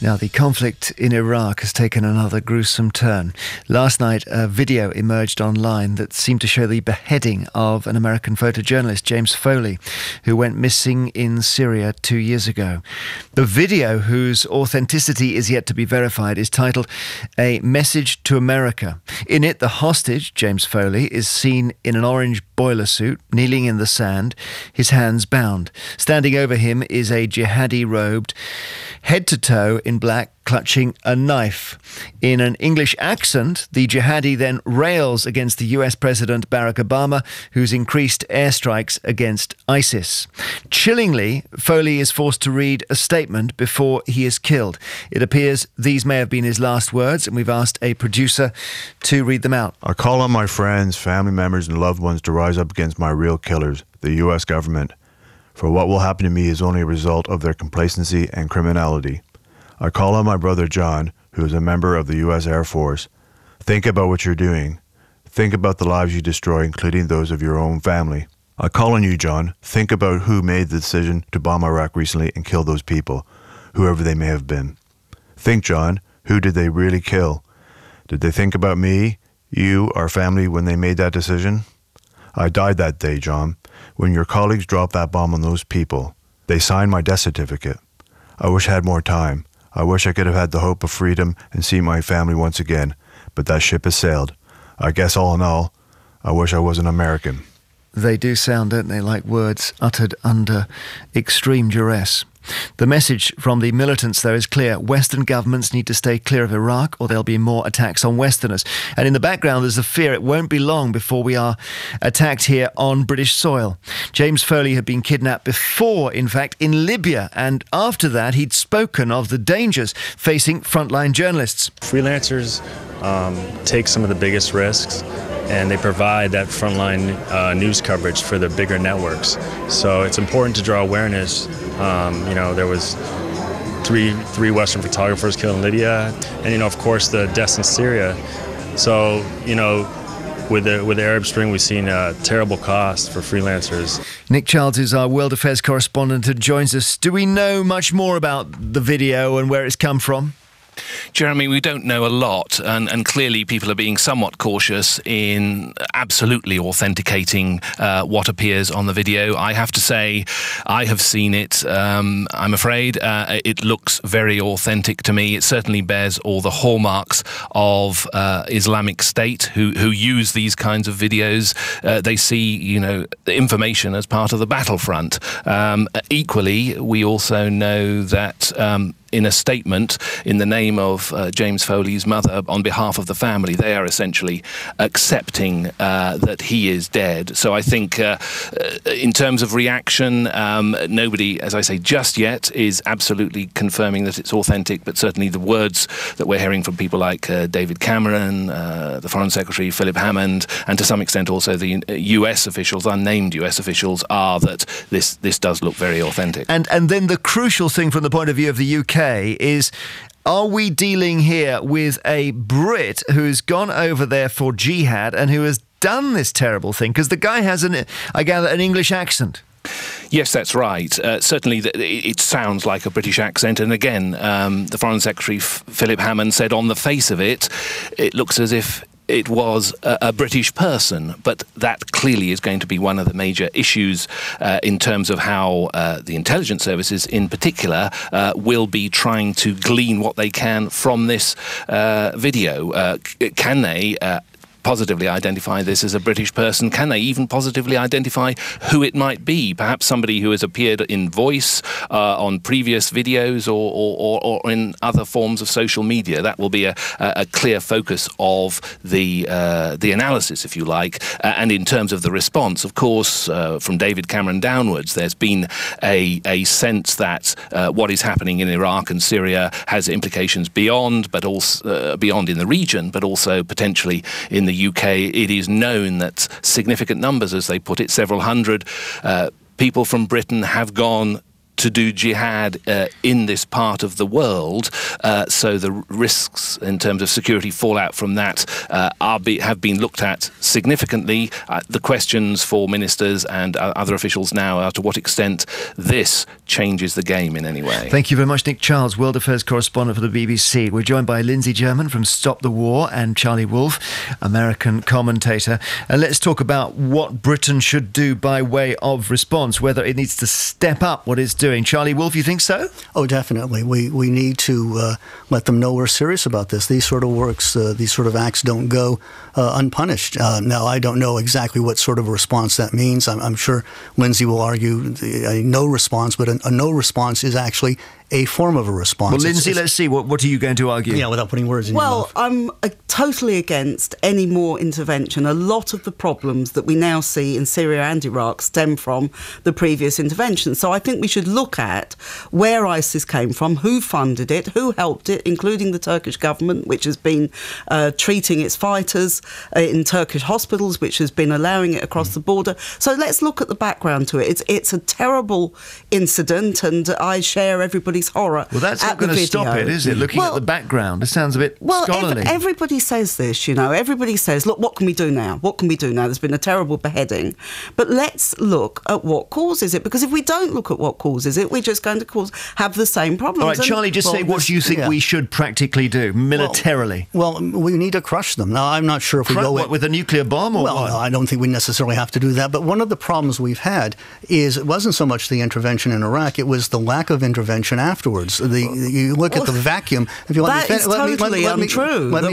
Now, the conflict in Iraq has taken another gruesome turn. Last night, a video emerged online that seemed to show the beheading of an American photojournalist, James Foley, who went missing in Syria 2 years ago. The video, whose authenticity is yet to be verified, is titled "A Message to America." In it, the hostage, James Foley, is seen in an orange boiler suit, kneeling in the sand, his hands bound. Standing over him is a jihadi robed, head to toe in black, clutching a knife. In an English accent, the jihadi then rails against the US President Barack Obama, who's increased airstrikes against ISIS. Chillingly, Foley is forced to read a statement before he is killed. It appears these may have been his last words, and we've asked a producer to read them out. I call on my friends, family members, and loved ones to rise up against my real killers, the US government. For what will happen to me is only a result of their complacency and criminality. I call on my brother John, who is a member of the U.S. Air Force. Think about what you're doing. Think about the lives you destroy, including those of your own family. I call on you, John. Think about who made the decision to bomb Iraq recently and kill those people, whoever they may have been. Think, John, who did they really kill? Did they think about me, you, our family when they made that decision? I died that day, John, when your colleagues dropped that bomb on those people. They signed my death certificate. I wish I had more time. I wish I could have had the hope of freedom and see my family once again, but that ship has sailed. I guess all in all, I wish I was an American. They do sound, don't they, like words uttered under extreme duress. The message from the militants, though, is clear. Western governments need to stay clear of Iraq, or there'll be more attacks on Westerners. And in the background, there's a fear it won't be long before we are attacked here on British soil. James Foley had been kidnapped before, in fact, in Libya. And after that, he'd spoken of the dangers facing frontline journalists. Freelancers take some of the biggest risks, and they provide that frontline news coverage for the bigger networks. So it's important to draw awareness. There was three Western photographers killed in Libya, and of course the deaths in Syria. So with the Arab Spring, we've seen a terrible cost for freelancers. Nick Childs is our world affairs correspondent who joins us. Do we know much more about the video and where it's come from? Jeremy, we don't know a lot, and clearly people are being somewhat cautious in absolutely authenticating what appears on the video. I have to say, I have seen it. I'm afraid it looks very authentic to me. It certainly bears all the hallmarks of Islamic State, who use these kinds of videos. They see, the information as part of the battlefront. Equally, we also know that in a statement in the name of James Foley's mother, on behalf of the family, they are essentially accepting that he is dead. So I think in terms of reaction, nobody, as I say, just yet is absolutely confirming that it's authentic, but certainly the words that we're hearing from people like David Cameron, the Foreign Secretary Philip Hammond, and to some extent also the US officials, unnamed US officials, are that this does look very authentic. And then the crucial thing from the point of view of the UK is, are we dealing here with a Brit who's gone over there for jihad and who has done this terrible thing? Because the guy has, I gather, an English accent. Yes, that's right. Certainly it sounds like a British accent. And again, the Foreign Secretary Philip Hammond said on the face of it, it looks as if it was a British person, but that clearly is going to be one of the major issues in terms of how the intelligence services in particular will be trying to glean what they can from this video. Can they positively identify this as a British person? Can they even positively identify who it might be? Perhaps somebody who has appeared in voice on previous videos or in other forms of social media. That will be a clear focus of the analysis, if you like. And in terms of the response, of course, from David Cameron downwards, there's been a sense that what is happening in Iraq and Syria has implications beyond, but also beyond in the region, but also potentially in the UK. It is known that significant numbers, as they put it, several hundred people from Britain have gone to do jihad in this part of the world, so the risks in terms of security fallout from that have been looked at significantly. The questions for ministers and other officials now are to what extent this changes the game in any way. Thank you very much, Nick Charles, World Affairs correspondent for the BBC. We're joined by Lindsay German from Stop the War and Charlie Wolf, American commentator. And let's talk about what Britain should do by way of response, whether it needs to step up what it's doing. Charlie Wolf, you think so? Oh, definitely. We need to let them know we're serious about this. These sort of works, these sort of acts don't go unpunished. Now, I don't know exactly what sort of response that means. I'm sure Lindsay will argue a no response, but a no response is actually a form of a response. Well, Lindsay, let's see. What are you going to argue? Yeah, without putting words in your mouth. Well, I'm totally against any more intervention. A lot of the problems that we now see in Syria and Iraq stem from the previous intervention. So I think we should look at where ISIS came from, who funded it, who helped it, including the Turkish government, which has been treating its fighters in Turkish hospitals, which has been allowing it across the border. So let's look at the background to it. It's a terrible incident, and I share everybody's horror. Well, that's not going to stop it, is it? Looking at the background, it sounds a bit scholarly. Everybody says this, you know. Everybody says, look, what can we do now? What can we do now? There's been a terrible beheading. But let's look at what causes it, because if we don't look at what causes it, we're just going to have the same problems. All right, Charlie, just say what do you think we should practically do militarily? Well, we need to crush them. Now, I'm not sure if we go with a nuclear bomb or what? No, I don't think we necessarily have to do that. But one of the problems we've had is it wasn't so much the intervention in Iraq, it was the lack of intervention afterwards. You look at the vacuum. If you let me totally untrue. Let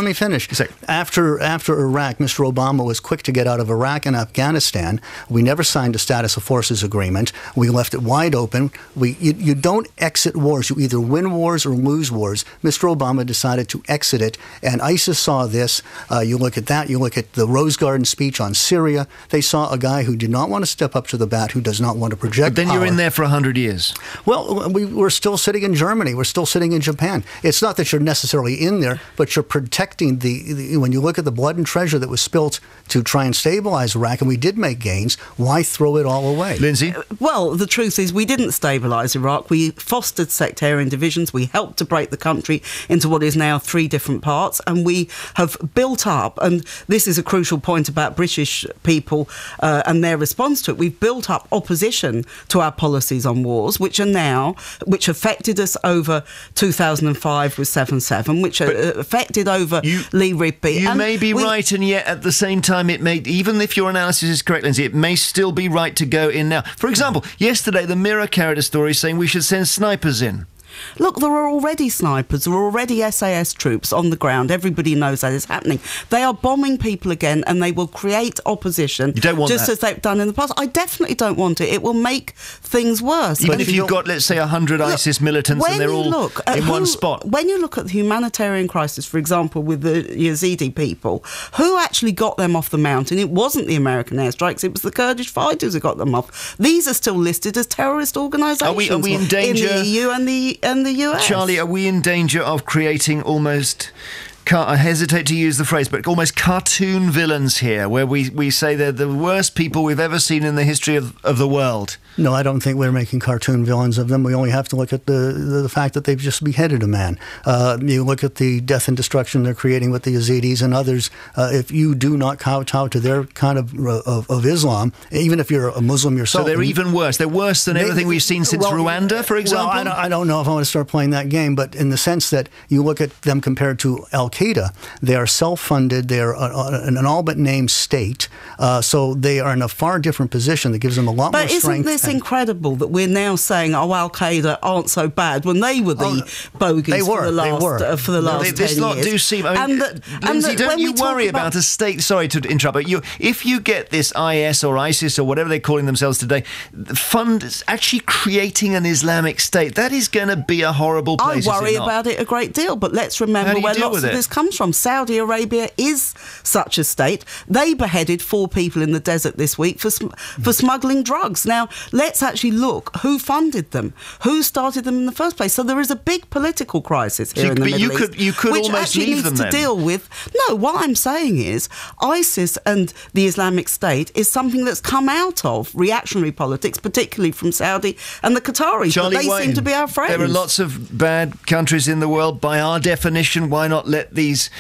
me finish. After Iraq, Mr. Obama was quick to get out of Iraq and Afghanistan. We never signed a status of forces agreement. We left it wide open. You don't exit wars. You either win wars or lose wars. Mr. Obama decided to exit it, and ISIS saw this. You look at that. You look at the Rose Garden speech on Syria. They saw a guy who did not want to step up to the bat, who does not want to project But then power. you're in there for 100 years. Well, we're still sitting in Germany. We're still sitting in Japan. It's not that you're necessarily in there, but you're protecting when you look at the blood and treasure that was spilt to try and stabilize Iraq, and we did make gains, why throw it all away? Lindsay? Well, the truth is we didn't stabilise Iraq. We fostered sectarian divisions. We helped to break the country into what is now 3 different parts, and we have built up, and this is a crucial point about British people and their response to it, we've built up opposition to our policies on wars, which affected us over 2005 with 7/7, which affected over Lee Rigby. You may be right, and yet at the same time, it may, even if your analysis is correct, Lindsay, it may still be right to go in now. For example, yesterday the Mirror carried a story saying we should send snipers in. Look, there are already snipers, there are already SAS troops on the ground. Everybody knows that is happening. They are bombing people again, and they will create opposition. You don't want just that. As they've done in the past. I definitely don't want it. It will make things worse. Even if you've got, let's say, 100 ISIS militants and they're all in one spot. When you look at the humanitarian crisis, for example, with the Yazidi people, who actually got them off the mountain? It wasn't the American airstrikes, it was the Kurdish fighters who got them off. These are still listed as terrorist organisations. Are we in danger? In the EU and the US. Charlie, are we in danger of creating almost, I hesitate to use the phrase, but almost cartoon villains here, where we say they're the worst people we've ever seen in the history of the world? No, I don't think we're making cartoon villains of them. We only have to look at the fact that they've just beheaded a man. You look at the death and destruction they're creating with the Yazidis and others. If you do not kowtow to their kind of Islam, even if you're a Muslim yourself. So they're even worse. They're worse than everything we've seen since Rwanda, for example? Well, I don't know if I want to start playing that game, but in the sense that you look at them compared to Al-Qaeda, they are self-funded, they are an all but named state, so they are in a far different position that gives them a lot more strength. But isn't this incredible that we're now saying, Al-Qaeda aren't so bad, when they were the bogies for the last 10 this lot years. do seem... Lindsay, don't you worry about a state... Sorry to interrupt, but if you get this IS or ISIS or whatever they're calling themselves today, actually creating an Islamic state, that is going to be a horrible place. I worry about it a great deal, but let's remember where lots of this comes from. Saudi Arabia is such a state. They beheaded 4 people in the desert this week for smuggling drugs. Now, let's actually look who funded them, who started them in the first place. So there is a big political crisis here in the Middle East. You could which almost actually leave needs them to deal with. No, what I'm saying is ISIS and the Islamic State is something that's come out of reactionary politics, particularly from Saudi and the Qataris. Charlie but they Wayne, seem to be our friends. There are lots of bad countries in the world. By our definition, why not let these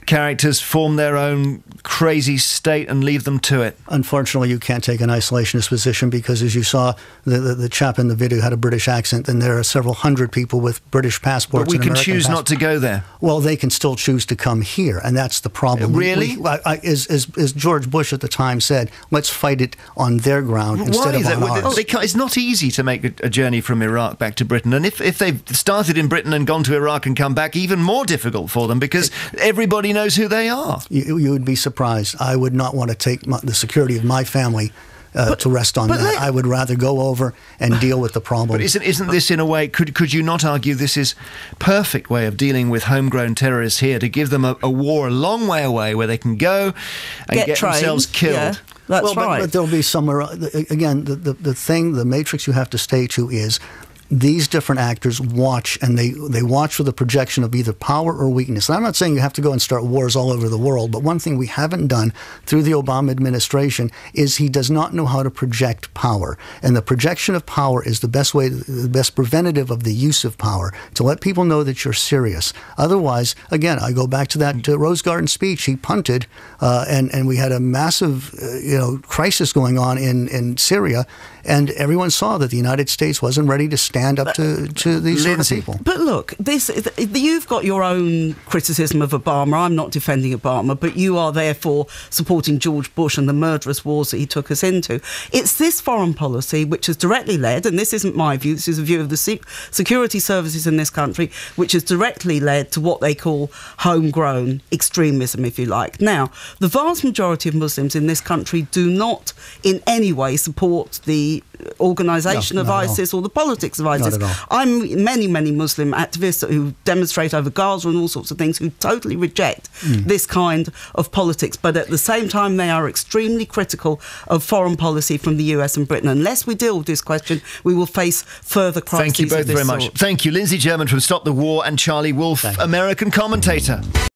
characters form their own crazy state and leave them to it? Unfortunately, you can't take an isolationist position because, as you saw, the chap in the video had a British accent, and there are several hundred people with British passports. But we and can American choose not to go there. Well, they can still choose to come here, and that's the problem. Really? As George Bush at the time said, let's fight it on their ground instead of on ours. It's not easy to make a journey from Iraq back to Britain, and if they've started in Britain and gone to Iraq and come back, even more difficult for them because everybody knows who they are. You would be surprised. I would not want to take the security of my family to rest on that. I would rather go over and deal with the problem. But isn't this, in a way, could you not argue this is perfect way of dealing with homegrown terrorists here, to give them a war a long way away where they can go and get themselves killed? Yeah, that's right. But there'll be somewhere, again, the matrix you have to stay to is these different actors watch, and they watch for the projection of either power or weakness. And I'm not saying you have to go and start wars all over the world, but one thing we haven't done through the Obama administration is he does not know how to project power. And the projection of power is the best preventative of the use of power, to let people know that you're serious. Otherwise, again, I go back to that Rose Garden speech. He punted, and we had a massive crisis going on in Syria, and everyone saw that the United States wasn't ready to stand up to these sort of people. But look, you've got your own criticism of Obama. I'm not defending Obama, but you are therefore supporting George Bush and the murderous wars that he took us into. It's this foreign policy which has directly led, and this isn't my view, this is a view of the security services in this country, which has directly led to what they call homegrown extremism, if you like. Now, the vast majority of Muslims in this country do not in any way support the organisation of ISIS or the politics of ISIS. Not at all. I'm many Muslim activists who demonstrate over Gaza and all sorts of things who totally reject this kind of politics, but at the same time they are extremely critical of foreign policy from the US and Britain. Unless we deal with this question, we will face further crises. Thank you both very much. Thank you, Lindsay German from Stop the War and Charlie Wolfe, American commentator.